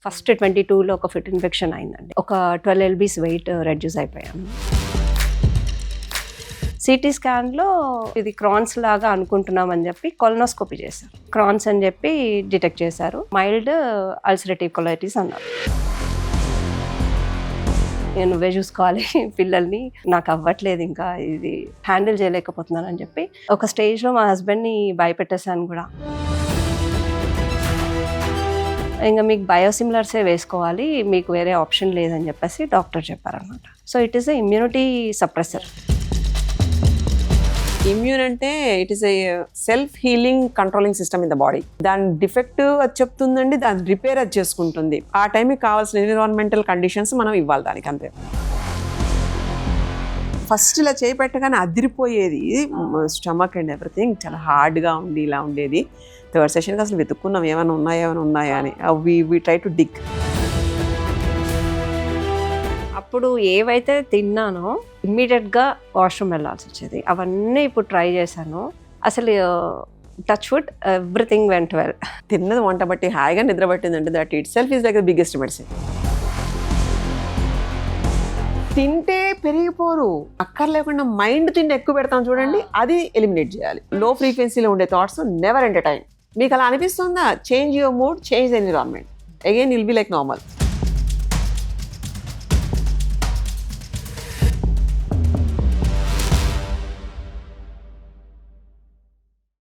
First 22లో ఒక fit infection అయిందండి. ఒక 12 lbs వెయిట్ రెడ్యూస్ అయిపోయాను. సిటీ స్కాన్లో ఇది క్రాన్స్ లాగా అనుకుంటున్నామని చెప్పి కొలనోస్కోపీ చేశారు. క్రాన్స్ అని చెప్పి డిటెక్ట్ చేశారు. మైల్డ్ అల్సరేటివ్ కొలైటిస్ అన్నారు. నేను నువ్వే చూసుకోవాలి పిల్లల్ని, నాకు అవ్వట్లేదు, ఇంకా ఇది హ్యాండిల్ చేయలేకపోతున్నాను అని చెప్పి ఒక స్టేజ్లో మా హస్బెండ్ని భయపెట్టేశాను కూడా. ఇంకా మీకు బయోసిమిలర్సే వేసుకోవాలి, మీకు వేరే ఆప్షన్ లేదని చెప్పేసి డాక్టర్ చెప్పారనమాట. So it is a immunity suppressor. Immune అంటే it is a self healing controlling system in the body. దాని డిఫెక్ట్ అది చెప్తుందండి, దాని రిపేర్ అది చేసుకుంటుంది. ఆ టైంకి కావాల్సిన ఎన్విరాన్మెంటల్ కండిషన్స్ మనం ఇవ్వాలి దానికి, అంతే. ఫస్ట్ ఇలా చేయి పెట్టగానే అదిరిపోయేది స్టమక్ అండ్ ఎవ్రీథింగ్, చాలా హార్డ్గా ఉండి ఇలా ఉండేది. థర్డ్ సెషన్కి అసలు వెతుక్కున్నాం ఏమైనా ఉన్నాయా అని. We try to dig. అప్పుడు ఏవైతే తిన్నానో ఇమ్మీడియట్గా వాష్రూమ్ వెళ్ళాల్సి వచ్చేది. అవన్నీ ఇప్పుడు ట్రై చేశాను. అసలు touch wood everything went well. తిన్నది వంట బట్టి హాయిగా నిద్ర పట్టిందంటే that itself is like the biggest medicine. తింటే పెరిగిపోరు, అక్కర్లేకుండా మైండ్ తిండి ఎక్కువ పెడతాం చూడండి, అది ఎలిమినేట్ చేయాలి. లో ఫ్రీక్వెన్సీలో ఉండే థాట్స్ నెవర్ ఎంటర్టైన్. మీకు అలా అనిపిస్తుందా? Change your mood, change the environment, again will be like normal.